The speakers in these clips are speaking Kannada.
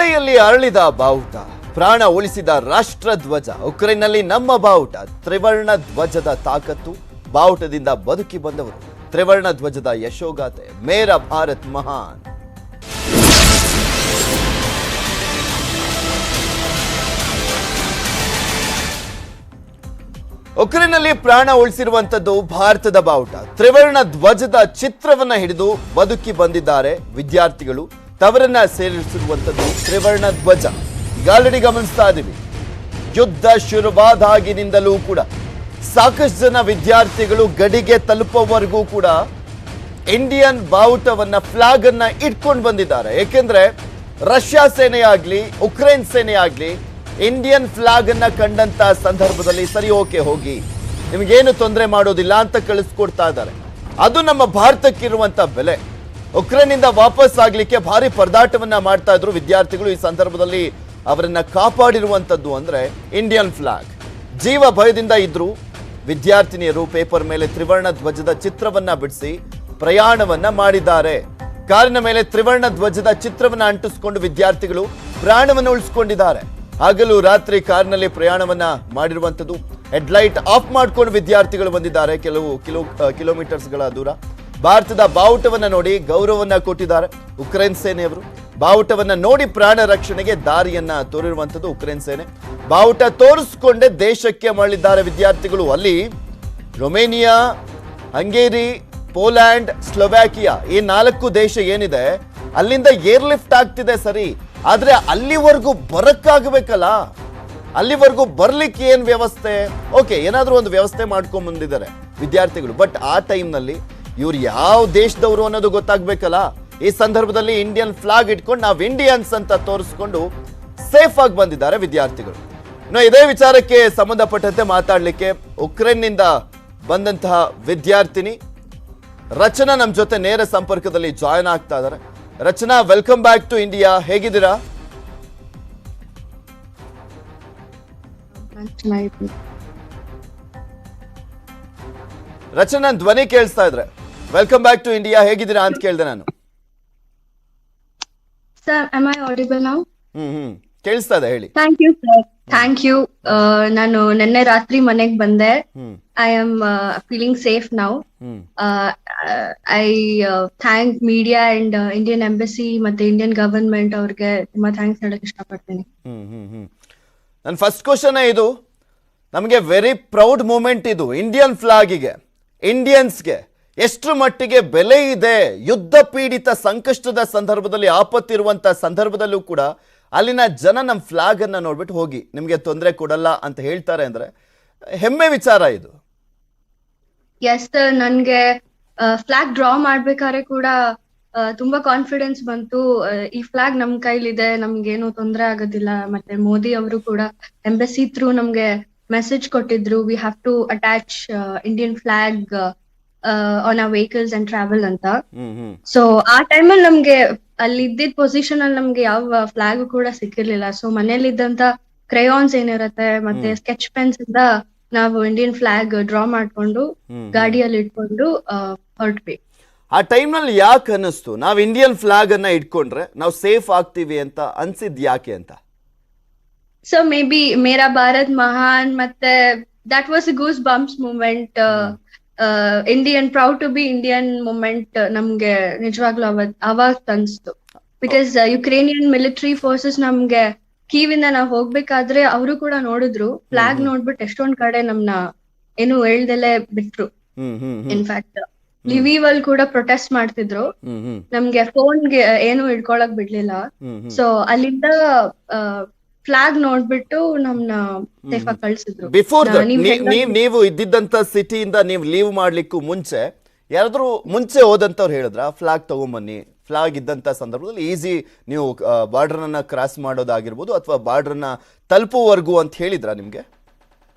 ಗಾಳಿಯಲ್ಲಿ ಅರಳಿದ ಬಾವುಟ, ಪ್ರಾಣ ಉಳಿಸಿದ ರಾಷ್ಟ್ರ ಧ್ವಜ. ಉಕ್ರೇನ್ನಲ್ಲಿ ನಮ್ಮ ಬಾವುಟ, ತ್ರಿವರ್ಣ ಧ್ವಜದ ತಾಕತ್ತು, ಬಾವುಟದಿಂದ ಬದುಕಿ ಬಂದವರು, ತ್ರಿವರ್ಣ ಧ್ವಜದ ಯಶೋಗಾಥೆ, ಮೇರಾ ಭಾರತ್ ಮಹಾನ್. ಉಕ್ರೇನ್ನಲ್ಲಿ ಪ್ರಾಣ ಉಳಿಸಿರುವಂತದ್ದು ಭಾರತದ ಬಾವುಟ, ತ್ರಿವರ್ಣ ಧ್ವಜದ ಚಿತ್ರವನ್ನ ಹಿಡಿದು ಬದುಕಿ ಬಂದಿದ್ದಾರೆ ವಿದ್ಯಾರ್ಥಿಗಳು. ತವರನ್ನ ಸೇರಿಸಿರುವಂತದ್ದು ತ್ರಿವರ್ಣ ಧ್ವಜ. ಈಗ ಆಲ್ರೆಡಿ ಗಮನಿಸ್ತಾ ಇದ್ದೀವಿ, ಯುದ್ಧ ಶುರುವಾದಾಗಿನಿಂದಲೂ ಕೂಡ ಸಾಕಷ್ಟು ಜನ ವಿದ್ಯಾರ್ಥಿಗಳು ಗಡಿಗೆ ತಲುಪುವವರೆಗೂ ಕೂಡ ಇಂಡಿಯನ್ ಬಾವುಟವನ್ನ, ಫ್ಲಾಗ್ ಅನ್ನ ಇಟ್ಕೊಂಡು ಬಂದಿದ್ದಾರೆ. ಏಕೆಂದ್ರೆ ರಷ್ಯಾ ಸೇನೆ ಆಗ್ಲಿ, ಉಕ್ರೇನ್ ಸೇನೆ ಆಗ್ಲಿ, ಇಂಡಿಯನ್ ಫ್ಲಾಗ್ ಅನ್ನ ಕಂಡಂತ ಸಂದರ್ಭದಲ್ಲಿ ಸರಿ ಓಕೆ ಹೋಗಿ, ನಿಮಗೇನು ತೊಂದರೆ ಮಾಡೋದಿಲ್ಲ ಅಂತ ಕಳಿಸ್ಕೊಡ್ತಾ ಇದ್ದಾರೆ. ಅದು ನಮ್ಮ ಭಾರತಕ್ಕಿರುವಂತ ಬೆಲೆ. ಉಕ್ರೇನಿಂದ ವಾಪಸ್ ಆಗ್ಲಿಕ್ಕೆ ಭಾರಿ ಪರದಾಟವನ್ನ ಮಾಡ್ತಾ ಇದ್ರು ವಿದ್ಯಾರ್ಥಿಗಳು. ಈ ಸಂದರ್ಭದಲ್ಲಿ ಅವರನ್ನ ಕಾಪಾಡಿರುವಂತದ್ದು ಅಂದ್ರೆ ಇಂಡಿಯನ್ ಫ್ಲಾಗ್. ಜೀವ ಭಯದಿಂದ ಇದ್ರು ವಿದ್ಯಾರ್ಥಿನಿಯರು ಪೇಪರ್ ಮೇಲೆ ತ್ರಿವರ್ಣ ಧ್ವಜದ ಚಿತ್ರವನ್ನ ಬಿಡಿಸಿ ಪ್ರಯಾಣವನ್ನ ಮಾಡಿದ್ದಾರೆ. ಕಾರಿನ ಮೇಲೆ ತ್ರಿವರ್ಣ ಧ್ವಜದ ಚಿತ್ರವನ್ನ ಅಂಟಿಸಿಕೊಂಡು ವಿದ್ಯಾರ್ಥಿಗಳು ಪ್ರಾಣವನ್ನು ಉಳಿಸಿಕೊಂಡಿದ್ದಾರೆ. ಹಗಲು ರಾತ್ರಿ ಕಾರಿನಲ್ಲಿ ಪ್ರಯಾಣವನ್ನ ಮಾಡಿರುವಂತದ್ದು. ಹೆಡ್ಲೈಟ್ ಆಫ್ ಮಾಡ್ಕೊಂಡು ವಿದ್ಯಾರ್ಥಿಗಳು ಬಂದಿದ್ದಾರೆ ಕೆಲವು ಕಿಲೋಮೀಟರ್ಸ್ಗಳ ದೂರ. ಭಾರತದ ಬಾವುಟವನ್ನ ನೋಡಿ ಗೌರವವನ್ನ ಕೊಟ್ಟಿದ್ದಾರೆ ಉಕ್ರೇನ್ ಸೇನೆಯವರು. ಬಾವುಟವನ್ನ ನೋಡಿ ಪ್ರಾಣ ರಕ್ಷಣೆಗೆ ದಾರಿಯನ್ನ ತೋರಿರುವಂತದ್ದು ಉಕ್ರೇನ್ ಸೇನೆ. ಬಾವುಟ ತೋರಿಸಿಕೊಂಡೇ ದೇಶಕ್ಕೆ ಮರಳಿದ್ದಾರೆ ವಿದ್ಯಾರ್ಥಿಗಳು. ಅಲ್ಲಿ ರೊಮೇನಿಯಾ, ಹಂಗೇರಿ, ಪೋಲ್ಯಾಂಡ್, ಸ್ಲೋವ್ಯಾಕಿಯಾ ಈ 4 ದೇಶ ಏನಿದೆ ಅಲ್ಲಿಂದ ಏರ್ ಲಿಫ್ಟ್ ಆಗ್ತಿದೆ ಸರಿ, ಆದ್ರೆ ಅಲ್ಲಿವರೆಗೂ ಬರಕ್ಕಾಗಬೇಕಲ್ಲ. ಅಲ್ಲಿವರೆಗೂ ಬರ್ಲಿಕ್ಕೆ ಏನ್ ವ್ಯವಸ್ಥೆ? ಓಕೆ, ಏನಾದ್ರೂ ಒಂದು ವ್ಯವಸ್ಥೆ ಮಾಡ್ಕೊಂಡ್ ಬಂದಿದ್ದಾರೆ ವಿದ್ಯಾರ್ಥಿಗಳು. ಬಟ್ ಆ ಟೈಮ್ನಲ್ಲಿ ಇವ್ರು ಯಾವ ದೇಶದವರು ಅನ್ನೋದು ಗೊತ್ತಾಗ್ಬೇಕಲ್ಲ. ಈ ಸಂದರ್ಭದಲ್ಲಿ ಇಂಡಿಯನ್ ಫ್ಲಾಗ್ ಇಟ್ಕೊಂಡು ನಾವು ಇಂಡಿಯನ್ಸ್ ಅಂತ ತೋರಿಸ್ಕೊಂಡು ಸೇಫ್ ಆಗಿ ಬಂದಿದ್ದಾರೆ ವಿದ್ಯಾರ್ಥಿಗಳು. ಇನ್ನು ಇದೇ ವಿಚಾರಕ್ಕೆ ಸಂಬಂಧಪಟ್ಟಂತೆ ಮಾತಾಡ್ಲಿಕ್ಕೆ ಉಕ್ರೇನ್ನಿಂದ ಬಂದಂತಹ ವಿದ್ಯಾರ್ಥಿನಿ ರಚನಾ ನಮ್ಮ ಜೊತೆ ನೇರ ಸಂಪರ್ಕದಲ್ಲಿ ಜಾಯ್ನ್ ಆಗ್ತಾ ಇದ್ದಾರೆ. ರಚನಾ, ವೆಲ್ಕಮ್ ಬ್ಯಾಕ್ ಟು ಇಂಡಿಯಾ. ಹೇಗಿದ್ದೀರಾ? ರಚನಾ, ಧ್ವನಿ ಕೇಳಿಸ್ತಾ ಇದ್ರೆ. ವೆಲ್ಕಮ್ ಬ್ಯಾಕ್ ಟು ಇಂಡಿಯಾ, ಹೇಗಿದ್ದೀರಾ ಅಂತ ಕೇಳಿದೆ ನಾನು. Sir, am I audible now? ಕೇಳಿಸ್ತಾ ಇದೆ, ಹೇಳಿ. Thank you, sir. Thank you. ನಾನು ನಿನ್ನೆ ರಾತ್ರಿ ಮನೆಗೆ ಬಂದೆ. I am feeling safe now. I thank media and Indian Embassy ಮತ್ತೆ Indian government ಅವ್ರಿಗೆ ತುಂಬಾ ಥ್ಯಾಂಕ್ಸ್ ಹೇಳಕ್ ಇಷ್ಟಪಡ್ತೀನಿ. ನನ್ನ ಫಸ್ಟ್ ಕ್ವಶನ್ ಇದು. ನಮಗೆ ವೆರಿ ಪ್ರೌಡ್ ಮೂಮೆಂಟ್ ಇದು. ಇಂಡಿಯನ್ ಫ್ಲಾಗಿಗೆ, ಇಂಡಿಯನ್ಸ್ಗೆ ಎಷ್ಟು ಮಟ್ಟಿಗೆ ಬೆಲೆ ಇದೆ. ಯುದ್ಧ ಪೀಡಿತ ಸಂಕಷ್ಟದ ಸಂದರ್ಭದಲ್ಲಿ, ಆಪತ್ತಿರುವಂತ ಸಂದರ್ಭದಲ್ಲೂ ಕೂಡ ಅಲ್ಲಿನ ಜನ ನಮ್ಮ ಫ್ಲಾಗ್ ಅನ್ನ ನೋಡ್ಬಿಟ್ಟು ಹೋಗಿ ನಿಮ್ಗೆ ತೊಂದರೆ ಕೊಡಲ್ಲ ಅಂತ ಹೇಳ್ತಾರೆ ಅಂದ್ರೆ ಹೆಮ್ಮೆ ವಿಚಾರ ಇದು. ಎಸ್ ಸರ್, ನನ್ಗೆ ಫ್ಲಾಗ್ ಡ್ರಾ ಮಾಡ್ಬೇಕಾದ್ರೆ ಕೂಡ ತುಂಬಾ ಕಾನ್ಫಿಡೆನ್ಸ್ ಬಂತು. ಈ ಫ್ಲಾಗ್ ನಮ್ ಕೈಲಿದೆ, ನಮ್ಗೇನು ತೊಂದರೆ ಆಗೋದಿಲ್ಲ. ಮತ್ತೆ ಮೋದಿ ಅವರು ಕೂಡ ಎಂಬಸಿ ಥ್ರೂ ನಮ್ಗೆ ಮೆಸೇಜ್ ಕೊಟ್ಟಿದ್ರು, we have to attach Indian flag on our vehicles and travel ಅಂತ. ಸೊ ಆ ಟೈಮಲ್ಲಿ ನಮ್ಗೆ ಅಲ್ಲಿ ಇದ್ದಿದ್ ಪೊಸಿಷನ್ ಅಲ್ಲಿ ನಮ್ಗೆ ಯಾವ ಫ್ಲಾಗ್ ಕೂಡ ಸಿಕ್ಕಿರ್ಲಿಲ್ಲ. ಸೊ ಮನೇಲಿದ್ದಂತ ಕ್ರೇಯಾನ್ಸ್ ಏನಿರತ್ತೆ ಮತ್ತೆ ಸ್ಕೆಚ್ ಪೆನ್ಸ್ ಇಂದ ನಾವು ಇಂಡಿಯನ್ ಫ್ಲಾಗ್ ಡ್ರಾ ಮಾಡ್ಕೊಂಡು ಗಾಡಿಯಲ್ಲಿ ಇಟ್ಕೊಂಡು ಹೊರಟ್ವಿ. ಆ ಟೈಮ್ ನಲ್ಲಿ ಯಾಕೆ ಅನ್ನಿಸ್ತು ನಾವ್ ಇಂಡಿಯನ್ ಫ್ಲಾಗ್ ಅನ್ನ ಇಟ್ಕೊಂಡ್ರೆ ನಾವು ಸೇಫ್ ಆಗ್ತೀವಿ ಅಂತ ಅನ್ಸಿದ್ ಯಾಕೆ ಅಂತ? ಸೊ ಮೇ ಬಿ ಮೇರಾ ಭಾರತ್ ಮಹಾನ್ ಮತ್ತೆ that was a goose bumps moment. Indian proud to be Indian moment ನಮ್ಗೆ ನಿಜವಾಗ್ಲೂ ಅವಾಗ ಅನ್ಸ್ತು. ಬಿಕಾಸ್ ಯುಕ್ರೇನಿಯನ್ ಮಿಲಿಟರಿ ಫೋರ್ಸಸ್ ನಮ್ಗೆ ಕೀವಿಂದ ನಾವ್ ಹೋಗ್ಬೇಕಾದ್ರೆ ಅವರು ಕೂಡ ನೋಡಿದ್ರು, ಫ್ಲಾಗ್ ನೋಡ್ಬಿಟ್ಟು ಎಷ್ಟೊಂದ್ ಕಡೆ ನಮ್ನ ಏನು ಹೇಳ್ದೆಲೆ ಬಿಟ್ರು. ಇನ್ಫ್ಯಾಕ್ಟ್ ಲಿವೀವ್ ಅಲ್ಲಿ ಕೂಡ ಪ್ರೊಟೆಸ್ಟ್ ಮಾಡ್ತಿದ್ರು, ನಮ್ಗೆ ಫೋನ್ಗೆ ಏನು ಇಟ್ಕೊಳಕ್ ಬಿಡ್ಲಿಲ್ಲ. ಸೊ ಅಲ್ಲಿಂದ ಫ್ಲಾಗ್ ನೋಡ್ಬಿಟ್ಟು ನಮ್ನ ಸೇಫ್ ಆಗಿ ಕಳ್ಸಿದ್ರು. ಬಿಫೋರ್ ನೀವು ಇದ್ದಿದ್ದಂತ ಸಿಟಿಯಿಂದ ನೀವು ಲೀವ್ ಮಾಡ್ಲಿಕ್ಕೂ ಮುಂಚೆ ಯಾರಾದ್ರೂ ಮುಂಚೆ ಹೋದಂತವ್ರು ಹೇಳಿದ್ರ ಫ್ಲಾಗ್ ತಗೊಂಬನ್ನಿ, ಫ್ಲಾಗ್ ಇದ್ದಂತ ಸಂದರ್ಭದಲ್ಲಿ ಈಸಿ ನೀವು ಬಾರ್ಡರ್ ಅನ್ನ ಕ್ರಾಸ್ ಮಾಡೋದಾಗಿರ್ಬೋದು ಅಥವಾ ಬಾರ್ಡರ್ ನ ತಲುಪುವವರೆಗೂ ಅಂತ ಹೇಳಿದ್ರ ನಿಮ್ಗೆ?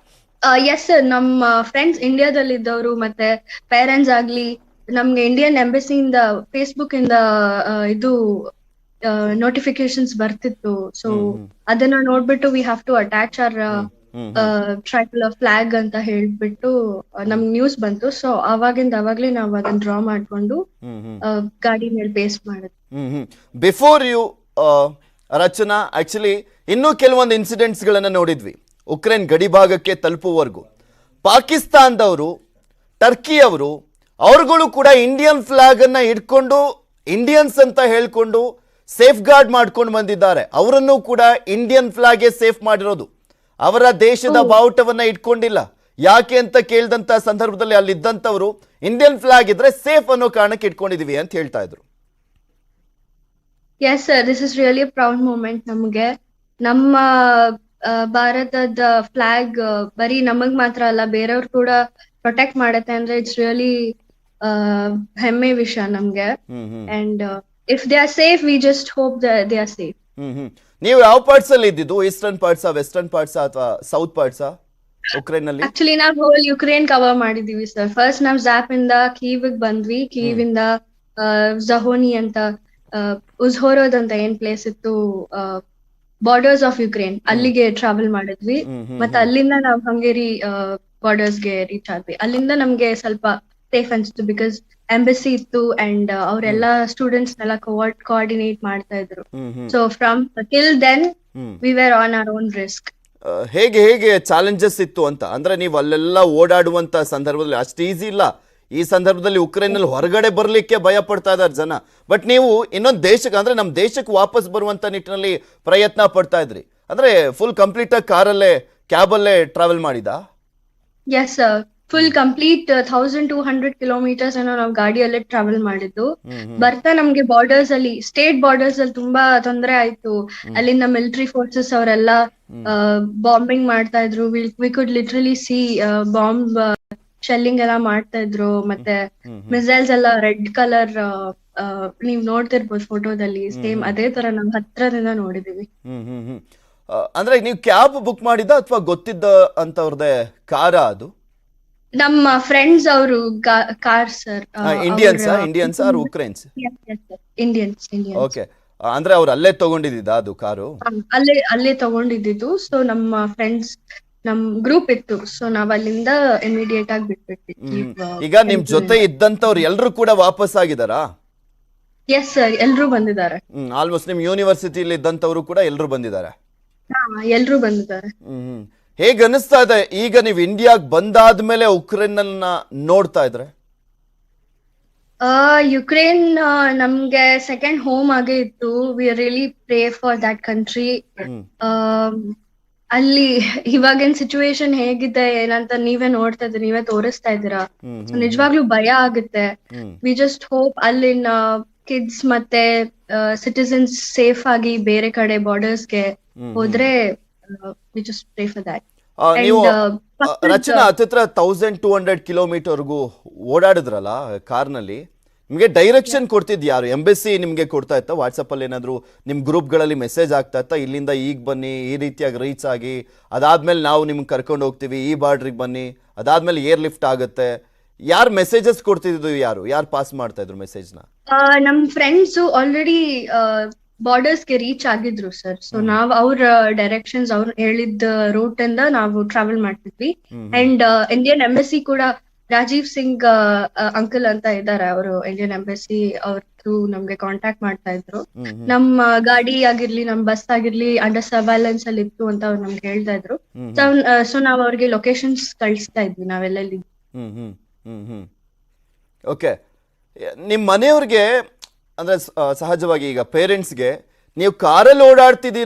ಎಸ್ ಸರ್, ನಮ್ಮ ಫ್ರೆಂಡ್ಸ್ ಇಂಡಿಯಾದಲ್ಲಿ ಇದ್ದವರು ಮತ್ತೆ ಪೇರೆಂಟ್ಸ್ ಆಗ್ಲಿ ನಮ್ಗೆ ಇಂಡಿಯನ್ ಎಂಬಸಿಯಿಂದ ಫೇಸ್ಬುಕ್ ಇಂದ ಇದು ನೋಟಿಫಿಕೇಶನ್ಸ್ ಬರ್ತಿತ್ತು. ಸೊ ಅದನ್ನ ನೋಡ್ಬಿಟ್ಟು we have to attach our tricolour flag ಅಂತ ಹೇಳ್ಬಿಟ್ಟು ನಮ್ಗೆ ನ್ಯೂಸ್ ಬಂತು. ಸೊ ಅವಾಗ್ಲೇ ನಾವು ಅದನ್ನ ಡ್ರಾ ಮಾಡ್ಕೊಂಡು ಗಾಡಿ ಮೇಲೆ ಬೇಸ್ ಮಾಡಿದ್ವಿ. ಬಿಫೋರ್ ಯು ರಚನಾ, ಆಕ್ಚುಲಿ ಇನ್ನೂ ಕೆಲವೊಂದು ಇನ್ಸಿಡೆಂಟ್ಸ್ಗಳನ್ನು ನೋಡಿದ್ವಿ ಉಕ್ರೇನ್ ಗಡಿ ಭಾಗಕ್ಕೆ ತಲುಪುವವರೆಗೂ. ಪಾಕಿಸ್ತಾನದವರು, ಟರ್ಕಿಯವರು, ಅವ್ರುಗಳು ಕೂಡ ಇಂಡಿಯನ್ ಫ್ಲಾಗ್ ಅನ್ನ ಇಟ್ಕೊಂಡು ಇಂಡಿಯನ್ಸ್ ಅಂತ ಹೇಳ್ಕೊಂಡು ಸೇಫ್ ಗಾರ್ಡ್ ಮಾಡ್ಕೊಂಡು ಬಂದಿದ್ದಾರೆ. ಅವರನ್ನು ಕೂಡ ಇಂಡಿಯನ್ ಫ್ಲಾಗ್ಗೆ ಸೇಫ್ ಮಾಡಿರೋದು, ಅವರ ದೇಶದ ಬಾವುಟವನ್ನ ಇಟ್ಕೊಂಡಿಲ್ಲ. ಯಾಕೆ ಅಂತ ಕೇಳಿದಂತ ಸಂದರ್ಭದಲ್ಲಿ ಅಲ್ಲಿದ್ದಂಥವ್ರು ಇಂಡಿಯನ್ ಫ್ಲಾಗ್ ಇದ್ರೆ ಸೇಫ್ ಅನ್ನೋ ಕಾರಣಕ್ಕೆ ಇಟ್ಕೊಂಡಿದೀವಿ ಅಂತ ಹೇಳ್ತಾ ಇದ್ರು. Yes sir, this is really proud moment ನಮ್ಗೆ. ನಮ್ಮ ಭಾರತದ ಫ್ಲಾಗ್ ಬರೀ ನಮಗ್ ಮಾತ್ರ ಅಲ್ಲ, ಬೇರೆಯವ್ರು ಕೂಡ ಪ್ರೊಟೆಕ್ಟ್ ಮಾಡತ್ತೆ ಅಂದ್ರೆ ಇಟ್ಸ್ ರಿಯಲಿ ಹೆಮ್ಮೆ ವಿಷಯ ನಮ್ಗೆ. And if they are safe, we just hope they are safe. ನೀವು ಯಾವ ಪಾರ್ಟ್ಸ್ ಅಲ್ಲಿ ಇದ್ದಿದ್ದು? ಈಸ್ಟರ್ನ್ ಪಾರ್ಟ್ಸಾ, ವೆಸ್ಟರ್ನ್ ಪಾರ್ಟ್ಸಾ ಅಥವಾ ಸೌತ್ ಪಾರ್ಟ್ಸಾ ಉಕ್ರೇನ್ ನಲ್ಲಿ? ಆಕ್ಚುಲಿ ನಾವು ಹೋಲ್ ಯುಕ್ರೇನ್ ಕವರ್ ಮಾಡಿದೀವಿ ಸರ್. ಫಸ್ಟ್ ನಾವ್ ಝಾಪ್ ಇಂದ ಕೀವ್ ಬಂದ್ವಿ. ಕೀವ್ ಇಂದ ಝಹೋನಿ ಅಂತ ಉಜ್ಹೋರೋದ್ ಅಂತ ಏನ್ ಪ್ಲೇಸ್ ಇತ್ತು, ಬಾರ್ಡರ್ಸ್ ಆಫ್ ಯುಕ್ರೇನ್, ಅಲ್ಲಿಗೆ ಟ್ರಾವೆಲ್ ಮಾಡಿದ್ವಿ. ಮತ್ತೆ ಅಲ್ಲಿಂದ ನಾವು ಹಂಗೇರಿ ಬಾರ್ಡರ್ಸ್ಗೆ ರೀಚ್ ಆದ್ವಿ. ಅಲ್ಲಿಂದ ನಮ್ಗೆ ಸ್ವಲ್ಪ ಸೇಫ್ ಅನ್ಸ್ತು, ಬಿಕಾಸ್ ಎಂಬಸಿ ಇತ್ತು ಅಂಡ್ ಅವರೆಲ್ಲ ಸ್ಟೂಡೆಂಟ್ಸ್ ನೆಲ್ಲ ಕೋಆರ್ಡಿನೇಟ್ ಮಾಡ್ತಾ ಇದ್ರು. So from till then we were on our own risk. ಹೇಗೆ ಹೇಗೆ ಚಾಲೆಂಜಸ್ ಇತ್ತು ಅಂತ ಅಂದ್ರೆ, ನೀವು ಅಲ್ಲೆಲ್ಲ ಓಡಾಡುವಂತ ಸಂದರ್ಭದಲ್ಲಿ ಅಷ್ಟು ಈಸಿ ಇಲ್ಲ. ಈ ಸಂದರ್ಭದಲ್ಲಿ ಉಕ್ರೇನ್ ನಲ್ಲಿ ಹೊರಗಡೆ ಬರ್ಲಿಕ್ಕೆ ಭಯ ಪಡ್ತಾ ಇದ್ದಾರೆ ಜನ. ಬಟ್ ನೀವು ಇನ್ನೊಂದು ದೇಶಕ್ಕೆ ಅಂದ್ರೆ ನಮ್ಮ ದೇಶಕ್ಕೆ ವಾಪಸ್ ಬರುವಂತ ನಿಟ್ಟಿನಲ್ಲಿ ಪ್ರಯತ್ನ ಪಡ್ತಾ ಇದ್ರಿ. ಅಂದ್ರೆ ಫುಲ್ ಕಂಪ್ಲೀಟ್ ಆಗಿ ಕಾರಲ್ಲೇ, ಕ್ಯಾಬಲ್ಲೇ ಟ್ರಾವೆಲ್ ಮಾಡಿದಾ? Yes sir, full complete 1200 kilometres ಏನೋ ನಾವು ಗಾಡಿಯಲ್ಲೇ ಟ್ರಾವೆಲ್ ಮಾಡಿದ್ದು. ಬರ್ತಾ ನಮ್ಗೆ ಬಾರ್ಡರ್ಸ್ ಅಲ್ಲಿ, ಸ್ಟೇಟ್ ಬಾರ್ಡರ್ಸ್ ಅಲ್ಲಿ ತುಂಬಾ ತೊಂದರೆ ಆಯ್ತು. ಅಲ್ಲಿಂದ ಮಿಲಿಟರಿ ಫೋರ್ಸಸ್ ಅವರೆಲ್ಲ ಬಾಂಬಿಂಗ್ ಮಾಡ್ತಾ ಇದ್ರು. We could literally C bomb shelling ಎಲ್ಲ ಮಾಡ್ತಾ ಇದ್ರು. ಮತ್ತೆ ಮಿಸೈಲ್ಸ್ ಎಲ್ಲ ರೆಡ್ ಕಲರ್, ನೀವ್ ನೋಡ್ತಿರ್ಬೋದು ಫೋಟೋದಲ್ಲಿ, ಸೇಮ್ ಅದೇ ತರ ನಾವ್ ಹತ್ರದಿಂದ ನೋಡಿದೀವಿ. ಅಂದ್ರೆ ನೀವು ಕ್ಯಾಬ್ ಬುಕ್ ಮಾಡಿದ ಅಥವಾ ಗೊತ್ತಿದ್ದ ಅಂತವ್ರದೇ ಕಾರ ಅದು? ನಮ್ಮ ಫ್ರೆಂಡ್ಸ್ ಅವರು car sir. Indians or Ukraines? Indians. Okay, ಅಂದ್ರೆ ಅವ್ರು ಅಲ್ಲೇ ತಗೊಂಡಿದ್ದ ಅದು ಕಾರು? ಅಲ್ಲೇ ತಗೊಂಡಿದ್ದು. ಸೊ ನಮ್ಮ ಫ್ರೆಂಡ್ಸ್, ನಮ್ ಗ್ರೂಪ್ ಇತ್ತು. ಸೊ ನಾವ್ ಅಲ್ಲಿಂದ ಇಮಿಡಿಯೇಟ್ ಆಗಿ ಬಿಟ್ಬಿಟ್ವಿ. ಈಗ ನಿಮ್ ಜೊತೆ ಇದ್ದಂತವ್ರು ಎಲ್ರು ಕೂಡ ವಾಪಸ್ ಆಗಿದಾರಾ? ಎಸ್ ಸರ್, ಎಲ್ರು ಬಂದಿದ್ದಾರೆ. ಆಲ್ಮೋಸ್ಟ್ ನಿಮ್ ಯೂನಿವರ್ಸಿಟಿಲಿ ಇದ್ದಂತವ್ರು ಕೂಡ ಎಲ್ರು ಬಂದಿದ್ದಾರೆ? ಎಲ್ರು ಬಂದಿದ್ದಾರೆ. ಹೇಗ್ ಅನಿಸ್ತಾ ಇದೆ ಈಗ ನೀವು ಇಂಡಿಯಾಗ್ ಬಂದಾದ್ಮೇಲೆ ಉಕ್ರೇನ್ ಅನ್ನ ನೋಡ್ತಾ ಇದ್ರೆ? ಯುಕ್ರೇನ್ ನಮ್ಗೆ ಸೆಕೆಂಡ್ ಹೋಮ್ ಆಗೇ ಇತ್ತು. We really pray for that country. ಅಲ್ಲಿ ಇವಾಗಿನ ಸಿಚುವೇಶನ್ ಹೇಗಿದೆ ಏನಂತ ನೀವೇ ನೋಡ್ತಾ ಇದ್ದೀರಾ, ನೀವೇ ತೋರಿಸ್ತಾ ಇದ್ದೀರಾ. ನಿಜವಾಗ್ಲೂ ಭಯ ಆಗುತ್ತೆ. ವಿ ಜಸ್ಟ್ ಹೋಪ್ ಅಲ್ಲಿನ ಕಿಡ್ಸ್ ಮತ್ತೆ ಸಿಟಿಸನ್ಸ್ ಸೇಫ್ ಆಗಿ ಬೇರೆ ಕಡೆ ಬಾರ್ಡರ್ಸ್ಗೆ ಹೋದ್ರೆ we just pray for that. ನೀವು ರಚನಾ ಹತ್ತಿರ 1200 ಕಿಲೋಮೀಟರ್ಗೂ ಓಡಾಡಿದ್ರಲ್ಲ ಕಾರ್ನಲ್ಲಿ, ನಿಮ್ಗೆ ಡೈರೆಕ್ಷನ್ ಕೊಡ್ತಿದ್ ಯಾರು? ಎಂಬಸಿ ನಿಮ್ಗೆ ಕೊಡ್ತಾ ಇತ್ತ? ವಾಟ್ಸಪ್ ಅಲ್ಲಿ ಏನಾದ್ರು ನಿಮ್ ಗ್ರೂಪ್ ಗಳಲ್ಲಿ ಮೆಸೇಜ್ ಆಗ್ತಾ ಇತ್ತ, ಇಲ್ಲಿಂದ ಈಗ ಬನ್ನಿ, ಈ ರೀತಿಯಾಗಿ ರೀಚ್ ಆಗಿ, ಅದಾದ್ಮೇಲೆ ನಾವು ನಿಮ್ಗೆ ಕರ್ಕೊಂಡು ಹೋಗ್ತೀವಿ, ಈ ಬಾರ್ಡ್ರಿಗೆ ಬನ್ನಿ, ಅದಾದ್ಮೇಲೆ ಏರ್ ಲಿಫ್ಟ್ ಆಗುತ್ತೆ? ಯಾರು ಮೆಸೇಜಸ್ ಕೊಡ್ತಿದ್ದು? ಯಾರು ಪಾಸ್ ಮಾಡ್ತಾ ಇದ್ರು ಮೆಸೇಜ್ ನ? ನಮ್ ಫ್ರೆಂಡ್ಸ್ ಆಲ್ರೆಡಿ ಬಾರ್ಡರ್ಸ್ಗೆ ರೀಚ್ ಆಗಿದ್ರು ಸರ್. ಸೊ ನಾವ್ ಅವ್ರ ಡೈರೆಕ್ಷನ್ಸ್, ಅವ್ರು ಹೇಳಿದ ರೂಟ್ ಇಂದ ನಾವು ಟ್ರಾವೆಲ್ ಮಾಡ್ತಿದ್ವಿ. ಅಂಡ್ ಇಂಡಿಯನ್ ಎಂಬಸಿ ಕೂಡ, ರಾಜೀವ್ ಸಿಂಗ್ ಅಂಕಲ್ ಅಂತ ಇದ್ದಾರೆ, ಅವರು ಇಂಡಿಯನ್ ಎಂಬಸಿ ಅವ್ರ ಥ್ರೂ ನಮ್ಗೆ ಕಾಂಟ್ಯಾಕ್ಟ್ ಮಾಡ್ತಾ ಇದ್ರು. ನಮ್ಮ ಗಾಡಿ ಆಗಿರ್ಲಿ, ನಮ್ ಬಸ್ ಆಗಿರ್ಲಿ ಅಂಡರ್ ಸರ್ವೈಲೆನ್ಸ್ ಅಲ್ಲಿ ಇತ್ತು ಅಂತ ಅವ್ರು ನಮ್ಗೆ ಹೇಳ್ತಾ ಇದ್ರು. ಸೊ ನಾವ್ ಅವ್ರಿಗೆ ಲೊಕೇಶನ್ಸ್ ಕಳಿಸ್ತಾ ಇದ್ವಿ ನಾವೆಲ್ಲಿ. ಓಕೆ, ನಿಮ್ ಮನೆಯವ್ರಿಗೆ ಅಂದ್ರೆ ಸಹಜವಾಗಿ ಈಗ ಪೇರೆಂಟ್ಸ್ಗೆ ನೀವು ಕಾರಲ್ಲಿ ಓಡಾಡ್ತಿದ್ದೀರಾ